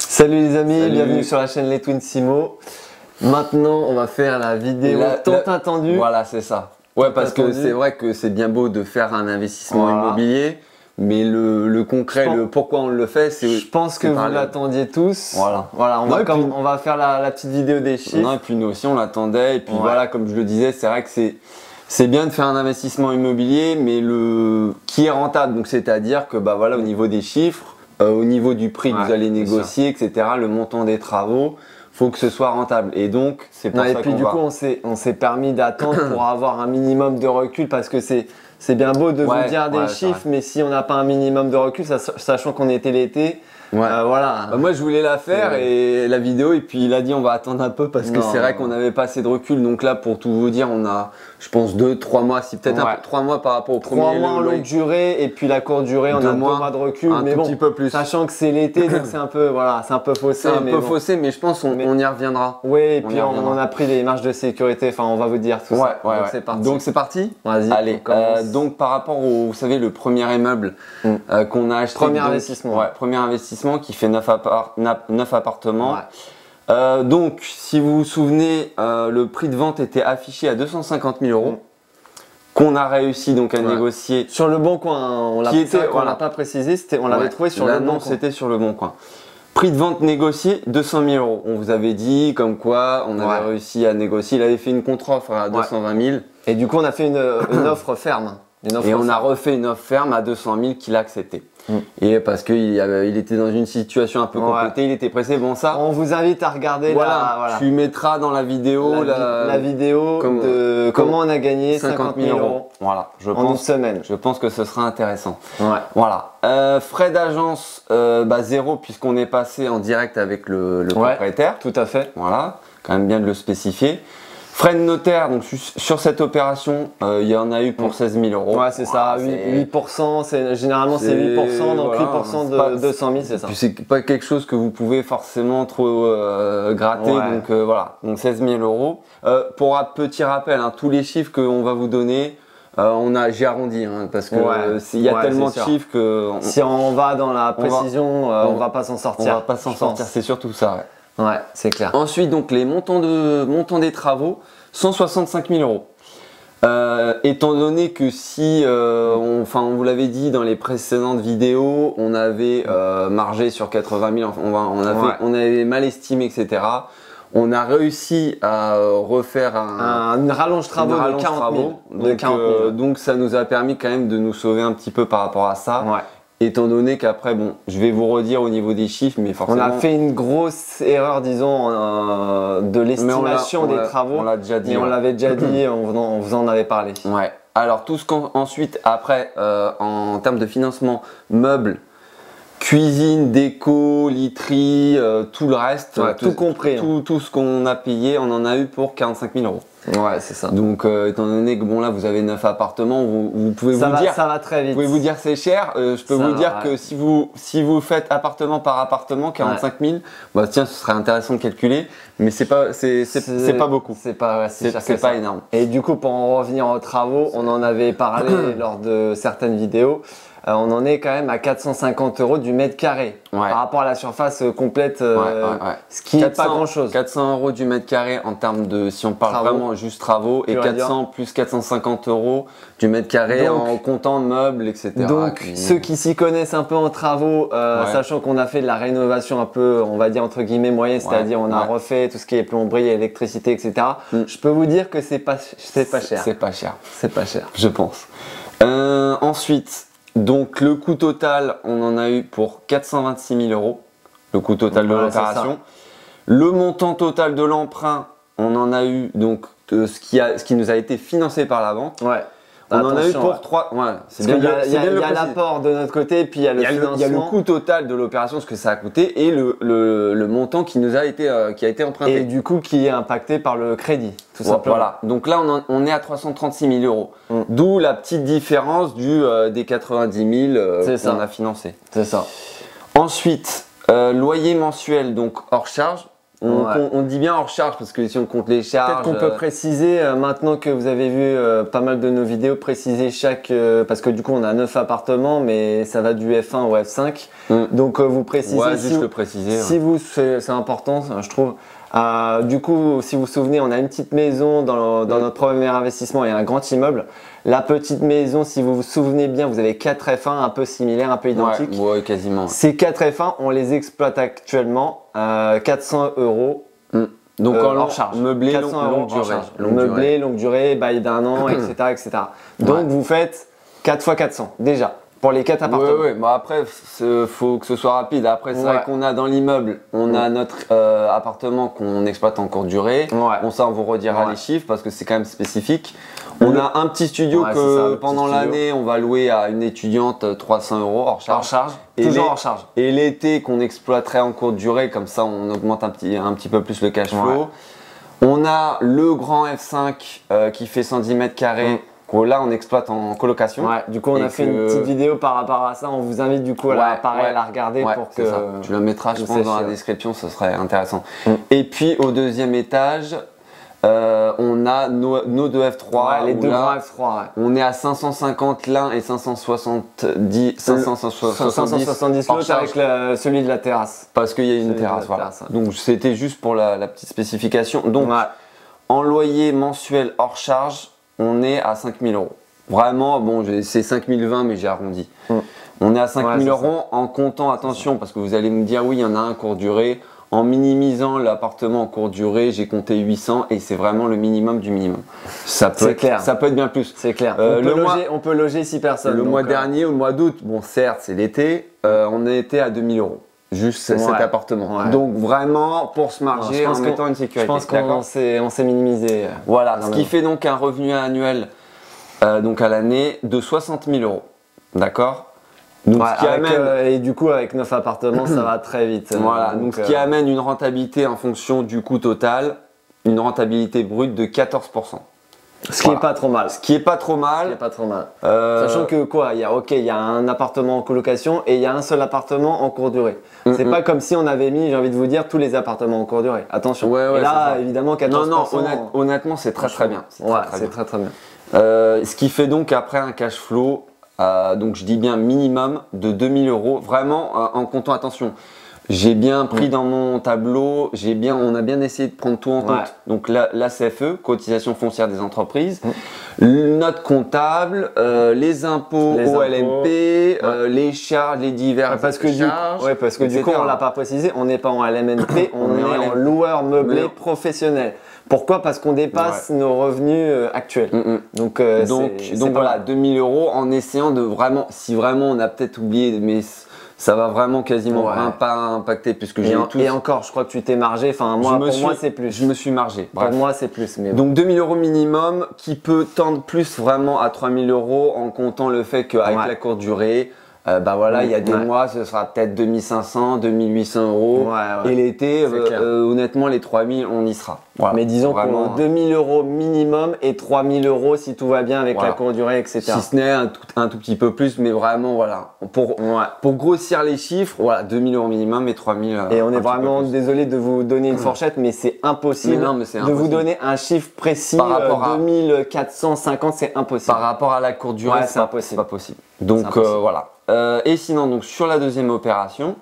Salut les amis, Salut. bienvenue sur la chaîne Les Twin Simo. Maintenant, on va faire la vidéo tant attendue. Voilà, c'est ça. Ouais, parce que c'est vrai que c'est bien beau de faire un investissement immobilier, mais le concret, le pourquoi on le fait, c'est. Je pense que vous l'attendiez tous. Voilà, on va faire la petite vidéo des chiffres. Non, et puis nous aussi, on l'attendait. Et puis voilà, comme je le disais, c'est vrai que c'est bien de faire un investissement immobilier, mais qui est rentable. Donc, c'est-à-dire que bah voilà, au niveau des chiffres, au niveau du prix que vous allez négocier, etc., le montant des travaux, faut que ce soit rentable. Et donc, c'est pour ça qu'on va. Et puis du coup, on s'est permis d'attendre pour avoir un minimum de recul parce que c'est bien beau de vous dire des chiffres, mais si on n'a pas un minimum de recul, sachant qu'on était l'été, voilà. Bah moi, je voulais la faire et la vidéo, et puis il a dit on va attendre un peu parce que c'est vrai qu'on n'avait pas assez de recul. Donc là, pour tout vous dire, on a, je pense, 2-3 mois, si peut-être 3 mois par rapport au premier. 3 mois en longue durée, et puis la courte durée, on a 2 mois de recul, mais bon, petit peu plus. Sachant que c'est l'été, donc c'est un peu, c'est un peu faussé. C'est un peu faussé, mais je pense on y reviendra. Oui, et puis on a pris les marges de sécurité, enfin on va vous dire tout ça. Donc c'est parti. Donc c'est parti. Vas-y. Allez. Donc par rapport au, vous savez, le premier immeuble qu'on a acheté. Premier investissement. Ouais, premier investissement qui fait 9 appartements. Donc, si vous vous souvenez, le prix de vente était affiché à 250 000 euros, qu'on a réussi donc à négocier. Sur le Bon Coin, on l'a pas précisé, on l'avait trouvé sur le Bon Coin. C'était sur le Bon Coin. Prix de vente négocié 200 000 euros. On vous avait dit comme quoi on avait réussi à négocier. Il avait fait une contre-offre à 220 000. Et du coup, on a fait une offre ferme. On a refait une offre ferme à 200 000 qu'il a accepté. Et parce qu'il était dans une situation un peu compliquée, il était pressé. Bon, ça. On vous invite à regarder Tu mettras dans la vidéo la vidéo de comment on a gagné 50 000 euros. Voilà, en une semaine. Je pense que ce sera intéressant. Voilà. Frais d'agence, 0 puisqu'on est passé en direct avec le propriétaire. Tout à fait. Voilà, quand même bien de le spécifier. Frais de notaire, donc sur cette opération, il y en a eu pour 16 000 euros. Ouais, c'est ça, 8%, généralement c'est 8%, donc 8% de 200 000, c'est ça. Puis c'est pas quelque chose que vous pouvez forcément trop gratter, donc voilà, donc 16 000 euros. Pour un petit rappel, tous les chiffres qu'on va vous donner, j'ai arrondi, parce que il y a tellement de chiffres que… Si on va dans la précision, on va pas s'en sortir. On va pas s'en sortir, c'est surtout ça. Ouais, c'est clair. Ensuite, donc les montants des travaux, 165 000 euros. Étant donné que si, on vous l'avait dit dans les précédentes vidéos, on avait margé sur 80 000, on avait mal estimé, etc. On a réussi à refaire un rallonge travaux de 40 000. Donc ça nous a permis quand même de nous sauver un petit peu par rapport à ça. Étant donné qu'après, bon, je vais vous redire au niveau des chiffres, mais forcément… On a fait une grosse erreur, disons, de l'estimation des travaux. On l'a déjà dit. Mais on l'avait déjà dit, on vous en avait parlé. Ouais. Alors, tout ce qu'ensuite, après, en termes de financement, meubles, cuisine, déco, literie, tout le reste, tout compris. Tout ce qu'on a payé, on en a eu pour 45 000 euros. Ouais, c'est ça. Donc, étant donné que bon là, vous avez 9 appartements, vous pouvez vous dire… Ça va très vite. Vous pouvez vous dire c'est cher. Je peux vous dire que si vous faites appartement par appartement, 45 000, bah tiens, ce serait intéressant de calculer, mais c'est pas beaucoup. C'est pas énorme. Et du coup, pour en revenir aux travaux, on en avait parlé lors de certaines vidéos. On en est quand même à 450 euros du mètre carré par rapport à la surface complète, ce qui n'est pas grand chose. 400 euros du mètre carré en termes de, si on parle vraiment juste travaux, et 400 plus 450 euros du mètre carré en comptant meubles, etc. Donc ceux qui s'y connaissent un peu en travaux, sachant qu'on a fait de la rénovation un peu, on va dire entre guillemets moyenne, c'est-à-dire on a refait tout ce qui est plomberie, électricité, etc. Je peux vous dire que c'est pas cher. C'est pas cher. C'est pas cher. Je pense. Ensuite… Donc le coût total, on en a eu pour 426 000 euros, le coût total de l'opération. Le montant total de l'emprunt, on en a eu donc ce qui nous a été financé par la banque. On en a eu pour 3. Il y a l'apport de notre côté, et puis il y a le financement. Il y a le coût total de l'opération, ce que ça a coûté, et le montant qui nous a été emprunté. Et du coup, qui est impacté par le crédit, tout simplement. Voilà. Donc là, on est à 336 000 euros. D'où la petite différence des 90 000 qu'on a financé. C'est ça. Ensuite, loyer mensuel, donc hors charge. On dit bien hors charge parce que si on compte les charges. Peut-être qu'on peut préciser, maintenant que vous avez vu pas mal de nos vidéos, préciser parce que du coup on a 9 appartements, mais ça va du F1 au F5. Donc vous précisez. Ouais, juste le préciser. Si vous, c'est important, je trouve. Du coup, si vous vous souvenez, on a une petite maison dans notre premier investissement et un grand immeuble. La petite maison, si vous vous souvenez bien, vous avez 4 F1 un peu similaires, un peu identiques. Ouais, quasiment. Ces 4 F1, on les exploite actuellement 400 €. Donc hors charge. Meublé, longue durée. Meublé, longue durée, bail d'1 an, etc., etc. Donc vous faites 4 fois 400 déjà. Pour les 4 appartements. Oui, bon, après, faut que ce soit rapide. Après, c'est vrai qu'on a dans l'immeuble, on a notre appartement qu'on exploite en courte durée. Bon, ça, on vous redira les chiffres parce que c'est quand même spécifique. On a un petit studio que pendant l'année, on va louer à une étudiante 300 € hors charge. Hors charge, toujours hors charge. Et l'été, qu'on exploiterait en courte durée, comme ça, on augmente un petit peu plus le cash flow. On a le grand F5 qui fait 110 mètres carrés. Là, on exploite en colocation. Du coup, on a fait une petite vidéo par rapport à ça. On vous invite du coup à la regarder pour que. Tu la mettras, je pense, dans la description, ce serait intéressant. Et puis, au deuxième étage, on a nos deux F3. Les deux grands F3. On est à 550 l'un et 570 l'autre avec celui de la terrasse. Parce qu'il y a une terrasse. Donc, c'était juste pour la petite spécification. Donc, en loyer mensuel hors charge, on est à 5 000 €. Vraiment, bon, c'est 5 020, mais j'ai arrondi. On est à 5 000 € en comptant, attention, parce que vous allez me dire, oui, il y en a un courte durée. En minimisant l'appartement en courte durée, j'ai compté 800 et c'est vraiment le minimum du minimum. Ça peut être bien plus. C'est clair. On peut loger 6 personnes. Le mois dernier, au mois d'août, bon, certes, c'est l'été, on était à 2 000 €. Juste cet appartement. Donc vraiment pour se marger en mettant une sécurité. Je pense qu'on s'est minimisé. Voilà, ce qui fait donc un revenu annuel donc à l'année de 60 000 €. D'accord. Et du coup avec 9 appartements ça va très vite. Voilà, donc ce qui amène une rentabilité en fonction du coût total, une rentabilité brute de 14%. Ce qui est pas trop mal. Ce qui est pas trop mal. Sachant que il y a un appartement en colocation et il y a un seul appartement en courte durée. C'est pas comme si on avait mis, j'ai envie de vous dire, tous les appartements en courte durée. Attention. Et là, évidemment, 14%. Non, honnêtement, c'est très bien. C'est très bien. Ce qui fait donc après un cash flow, donc je dis bien minimum de 2 000 €. Vraiment en comptant, attention. J'ai bien pris dans mon tableau, on a bien essayé de prendre tout en compte. Donc la CFE, cotisation foncière des entreprises, notre comptable, les impôts au LMP, les charges, les divers parce que du coup, on l'a pas précisé, on n'est pas en LMNP, on est en loueur meublé professionnel. Pourquoi? Parce qu'on dépasse nos revenus actuels. Donc voilà, 2 000 € en essayant de vraiment, si vraiment on a peut-être oublié, mais ça va vraiment quasiment pas impacter puisque j'ai tout. Et encore, je crois que tu t'es margé. Enfin, pour moi, c'est plus. Je me suis margé. Pour moi, c'est plus. Mais donc 2 000 € minimum, qui peut tendre plus vraiment à 3 000 € en comptant le fait qu'avec la courte durée, il y a des mois, ce sera peut-être 2500, 2800 €. Et l'été, honnêtement, les 3000, on y sera. Voilà. Mais disons qu'on a 2 000 € minimum et 3 000 € si tout va bien avec la courte durée, etc. Si ce n'est un tout petit peu plus, mais vraiment, voilà. Pour grossir les chiffres, voilà, 2 000 € minimum et 3 000 Et on est vraiment désolé de vous donner une fourchette, mais c'est impossible de vous donner un chiffre précis. Par rapport à 2450, c'est impossible. Par rapport à la courte durée, c'est pas possible. Donc voilà. Et sinon, donc sur la deuxième opération,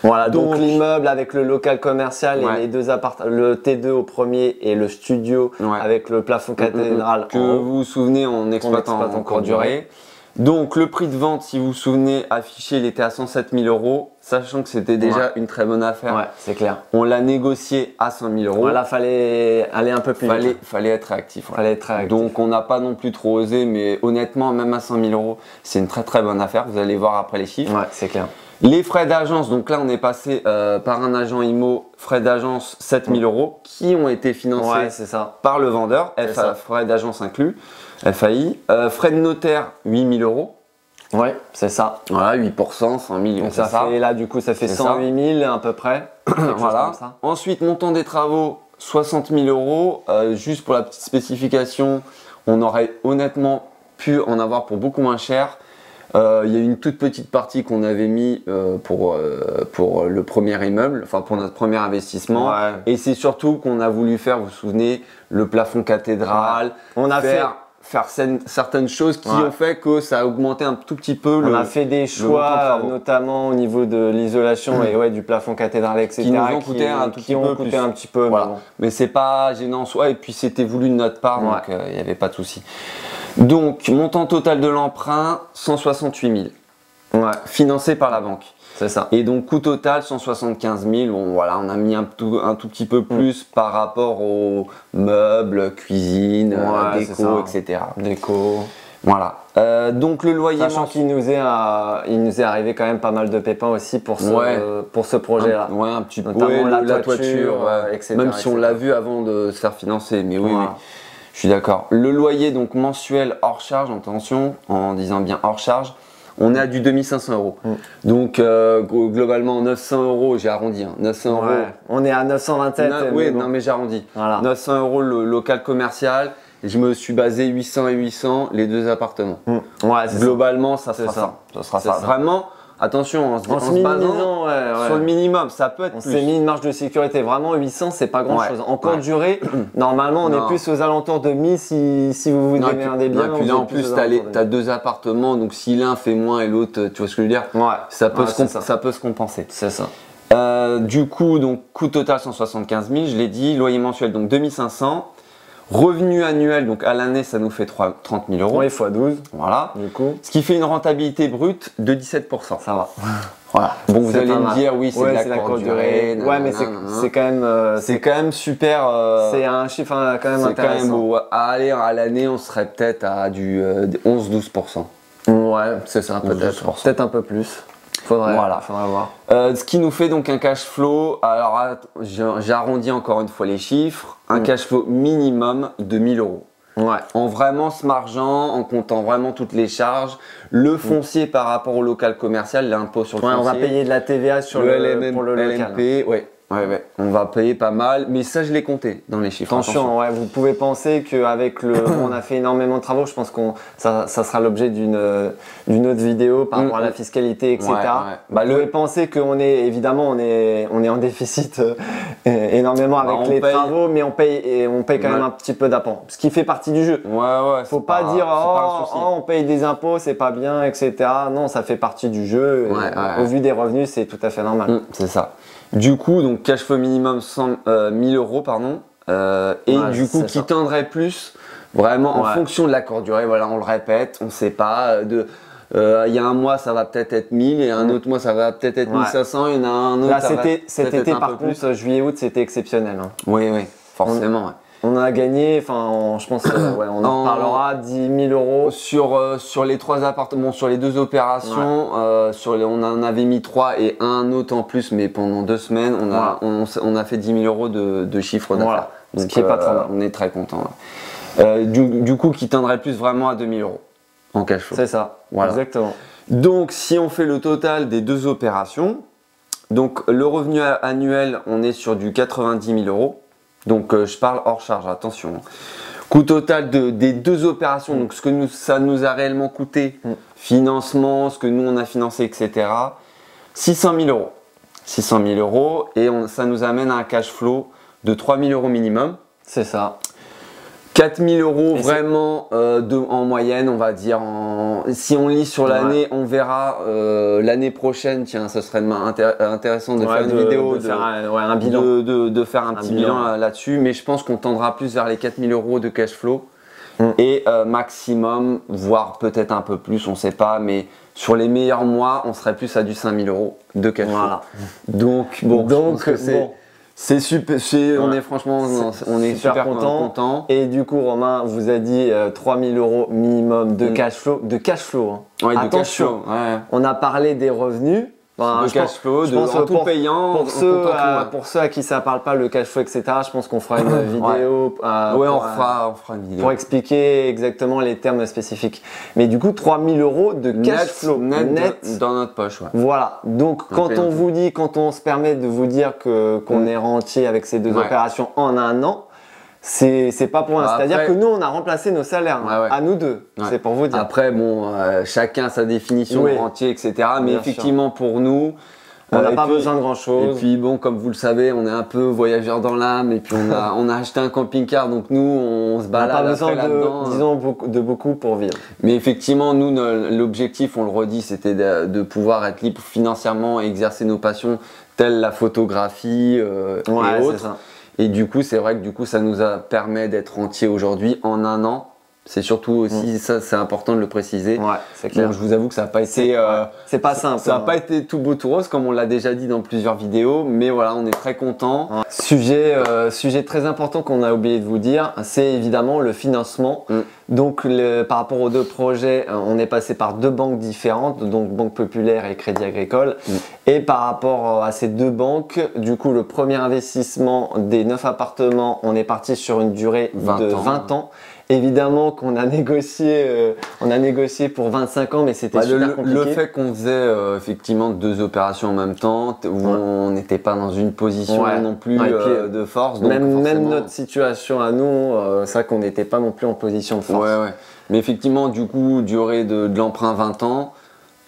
voilà, donc l'immeuble avec le local commercial et les deux appartements, le T2 au premier et le studio avec le plafond cathédral que vous vous souvenez en exploitant en courte durée. Donc le prix de vente, si vous vous souvenez, affiché, il était à 107 000 €, sachant que c'était déjà une très bonne affaire. Ouais, c'est clair. On l'a négocié à 100 000 €. Voilà, fallait aller un peu plus vite. Fallait être réactif. Fallait être réactif. Donc on n'a pas non plus trop osé, mais honnêtement, même à 100 000 €, c'est une très bonne affaire. Vous allez voir après les chiffres. Ouais, c'est clair. Les frais d'agence, donc là on est passé par un agent IMO, frais d'agence 7 000 € qui ont été financés par le vendeur, frais d'agence inclus, FAI, frais de notaire 8 000 €. Ouais, c'est ça. Voilà, 8%, 100 millions. Donc ça fait là du coup ça fait 108 000 à peu près. Voilà. Ensuite, montant des travaux 60 000 €. Juste pour la petite spécification, on aurait honnêtement pu en avoir pour beaucoup moins cher. Il y a une toute petite partie qu'on avait mis pour le premier immeuble, enfin pour notre premier investissement. Ouais. Et c'est surtout qu'on a voulu faire, vous vous souvenez, le plafond cathédral. Ouais. On a faire certaines choses qui ont fait que ça a augmenté un tout petit peu On a fait des choix, notamment au niveau de l'isolation et du plafond cathédral, etc. Qui nous ont coûté un petit peu. Voilà. Bon. Mais c'est pas gênant en soi, et puis c'était voulu de notre part, donc il n'y avait pas de souci. Donc, montant total de l'emprunt, 168 000. Ouais. Financé par la banque. C'est ça. Et donc, coût total, 175 000. Bon, voilà, on a mis un tout petit peu plus par rapport aux meubles, cuisine, déco, etc. Déco. Voilà. Donc, le loyer. Sachant qu'il nous est arrivé quand même pas mal de pépins aussi pour ce projet-là. Ouais, un petit peu. Notamment la toiture, etc. Même si on l'a vu avant de se faire financer. Mais oui, oui. Je suis d'accord. Le loyer, donc mensuel hors charge, attention, en disant bien hors charge, on est à du 2500 €. Donc, globalement, 900 €, j'ai arrondi, 900 €. On est à 927. Oui, non, mais j'ai arrondi. Voilà. 900 € le local commercial. Et je me suis basé 800 et 800, les 2 appartements. Globalement, ça sera ça. Ça sera ça. Vraiment, attention, en se basant sur le minimum, ça peut être plus. On s'est mis une marge de sécurité. Vraiment, 800, c'est pas grand-chose. En courte durée, normalement, on est plus aux alentours de 1000 si vous vous démerdez bien. Et puis là, en plus, tu as 2 appartements, donc si l'un fait moins et l'autre, tu vois ce que je veux dire, ça peut se compenser. C'est ça. Du coup, donc coût total 175 000, je l'ai dit, loyer mensuel donc 2500. Revenu annuel, donc à l'année, ça nous fait 30 000 €. Oui, x 12. Voilà. Du coup. Ce qui fait une rentabilité brute de 17%. Ça va. Voilà. Bon, vous allez me dire, oui, c'est de la courte durée. Ouais, mais c'est quand même. C'est quand même super. C'est un chiffre quand même intéressant. C'est quand même beau. Allez, à l'année, on serait peut-être à du 11-12%. Ouais, c'est ça, peut-être. Peut-être un peu plus. Faudrait voir. Ce qui nous fait donc un cash flow, alors j'ai arrondi encore une fois les chiffres, un cash flow minimum de 1000 €. Ouais. En vraiment se margeant, en comptant vraiment toutes les charges, le foncier par rapport au local commercial, l'impôt sur le foncier. On va payer de la TVA sur pour le local. LMP, on va payer pas mal, mais ça je l'ai compté dans les chiffres. Attention, vous pouvez penser qu'avec on a fait énormément de travaux, je pense que ça sera l'objet d'une autre vidéo par rapport à la fiscalité, etc. Vous pouvez penser qu'on est évidemment on est en déficit énormément avec les travaux, mais on paye quand même un petit peu d'impôts, ce qui fait partie du jeu. Faut pas dire on paye des impôts, c'est pas bien, etc. Non, ça fait partie du jeu. Au vu des revenus, c'est tout à fait normal. C'est ça. Du coup, donc cash flow minimum 1000 €, pardon, et du coup qui tendrait plus vraiment en fonction de la courte durée. Voilà, on le répète, on ne sait pas. Il y a un mois, ça va peut-être être 1000 et un autre mois, ça va peut-être être 1500. Il y en a un autre. Là, cet été, par contre, juillet-août, c'était exceptionnel. Oui, forcément. On a gagné, je pense, on en parlera, 10 000 €. Sur les 3 appartements, sur les 2 opérations, on en avait mis 3 et un autre en plus, mais pendant 2 semaines, on a fait 10 000 € de chiffre d'affaires. Ce qui est pas trop mal. On est très content. Du coup, qui tendrait plus vraiment à 2 000 € en cash flow. C'est ça, exactement. Donc, si on fait le total des 2 opérations, donc le revenu annuel, on est sur du 90 000 €. Donc je parle hors charge, attention. Coût total des 2 opérations, donc ce que ça nous a réellement coûté, financement, ce que nous on a financé, etc. 600 000 €. 600 000 € et ça nous amène à un cash flow de 3 000 € minimum. C'est ça. 4 000 € vraiment en moyenne, on va dire. Si on lit sur l'année, on verra l'année prochaine. Tiens, ce serait intéressant de faire une vidéo, de faire un bilan, de faire un petit bilan là-dessus. Mais je pense qu'on tendra plus vers les 4 000 € de cash flow et maximum, voire peut-être un peu plus, on ne sait pas. Mais sur les meilleurs mois, on serait plus à du 5 000 € de cash flow. Donc c'est super, on est franchement, on est super content. Et du coup, Romain vous a dit 3 000 € minimum de cash flow. De cash flow. Attention, de cash flow. On a parlé des revenus. De cash flow, en tout payant. Pour ceux à qui ça parle pas, le cash flow, etc., je pense qu'on fera une vidéo. On fera une vidéo. Pour expliquer exactement les termes spécifiques. Mais du coup, 3 000 € de cash flow net dans notre poche. Voilà. Donc, quand on se permet de vous dire qu'on est rentier avec ces 2 opérations en un an, c'est pas pour rien. C'est-à-dire que nous, on a remplacé nos salaires, à nous deux. C'est pour vous dire. Après, bon, chacun sa définition de rentier, etc. Mais effectivement, pour nous, on n'a pas besoin de grand chose. Et puis bon, comme vous le savez, on est un peu voyageurs dans l'âme. Et puis on a acheté un camping-car, donc nous, on se balade. On n'a pas besoin de beaucoup pour vivre. Mais effectivement, nous, l'objectif, on le redit, c'était de pouvoir être libre financièrement et exercer nos passions, telles la photographie et autres. Et du coup, c'est vrai que du coup, ça nous permet d'être rentier aujourd'hui en un an. C'est surtout aussi, ça c'est important de le préciser. Ouais, c'est clair. Donc je vous avoue que ça n'a pas été... c'est pas simple. Ça n'a pas été tout beau tout rose, comme on l'a déjà dit dans plusieurs vidéos. Mais voilà, on est très contents. Sujet très important qu'on a oublié de vous dire, c'est évidemment le financement. Donc par rapport aux deux projets, on est passé par deux banques différentes, donc Banque Populaire et Crédit Agricole. Et par rapport à ces deux banques, du coup le premier investissement des 9 appartements, on est parti sur une durée de 20 ans. Évidemment qu'on a négocié, pour 25 ans, mais c'était super compliqué. Le fait qu'on faisait effectivement 2 opérations en même temps, où on n'était pas dans une position non plus de force. Donc même notre situation à nous, c'est vrai qu'on n'était pas non plus en position de force. Mais effectivement, du coup, durée de l'emprunt 20 ans.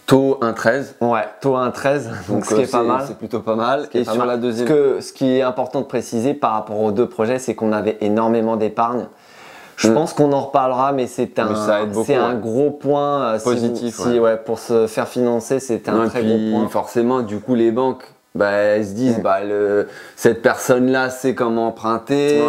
Taux 1,13. Ouais, taux 1,13, donc ce qui est pas mal. C'est plutôt pas mal. Et sur la deuxième. Ce qui est important de préciser par rapport aux deux projets, c'est qu'on avait énormément d'épargne. Je pense qu'on en reparlera, mais c'est un gros point positif. Pour se faire financer, c'est un très gros point. Forcément, du coup, les banques, elles se disent, cette personne-là sait comment emprunter,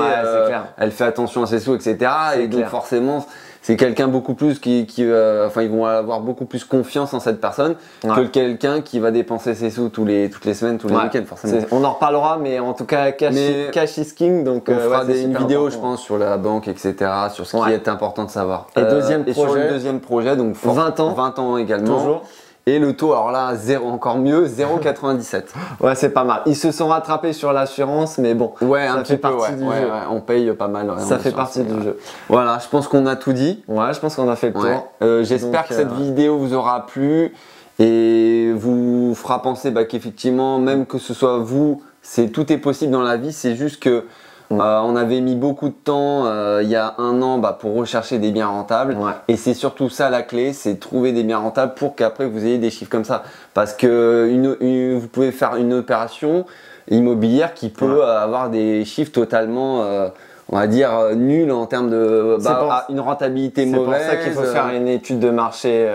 elle fait attention à ses sous, etc. Et donc forcément, c'est quelqu'un beaucoup plus ils vont avoir beaucoup plus confiance en cette personne que quelqu'un qui va dépenser ses sous toutes les semaines, tous les week-ends, forcément. On en reparlera, mais en tout cas, cash is king. Donc, on fera une vidéo, je pense, sur la banque, etc., sur ce qui est important de savoir. Et sur le deuxième projet, donc 20 ans également. Toujours. Et le taux, alors là, encore mieux, 0,97. Ouais, c'est pas mal. Ils se sont rattrapés sur l'assurance, mais bon, ça fait partie du jeu. On paye pas mal. Ça fait partie du jeu. Voilà, je pense qu'on a tout dit. Ouais, je pense qu'on a fait le tour. J'espère que cette vidéo vous aura plu et vous fera penser qu'effectivement, même que ce soit vous, tout est possible dans la vie, c'est juste que on avait mis beaucoup de temps il y a un an pour rechercher des biens rentables et c'est surtout ça la clé, c'est trouver des biens rentables pour qu'après vous ayez des chiffres comme ça, parce que vous pouvez faire une opération immobilière qui peut avoir des chiffres totalement on va dire nuls en termes de une rentabilité mauvaise. C'est pour ça qu'il faut faire une étude de marché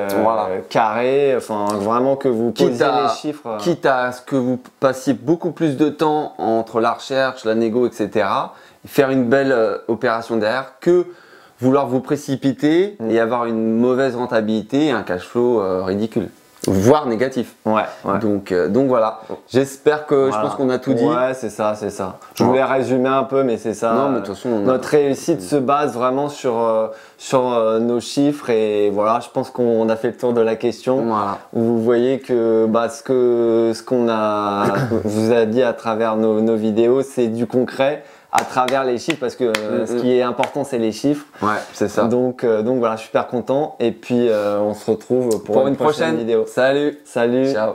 carrée, vraiment que vous posiez les chiffres. Quitte à ce que vous passiez beaucoup plus de temps entre la recherche, la négo, etc. Et faire une belle opération derrière que vouloir vous précipiter et avoir une mauvaise rentabilité et un cash flow ridicule. Voire négatif. Donc voilà. J'espère que je pense qu'on a tout dit. Ouais, c'est ça. Je voulais résumer un peu, mais c'est ça. Non, mais de toute façon, notre réussite se base vraiment sur nos chiffres et voilà. Je pense qu'on a fait le tour de la question. Vous voyez que ce qu'on vous a dit à travers nos vidéos, c'est du concret. À travers les chiffres, parce que ce qui est important, c'est les chiffres. Ouais, c'est ça. Donc voilà, super content. Et puis on se retrouve pour une prochaine vidéo. Salut. Ciao.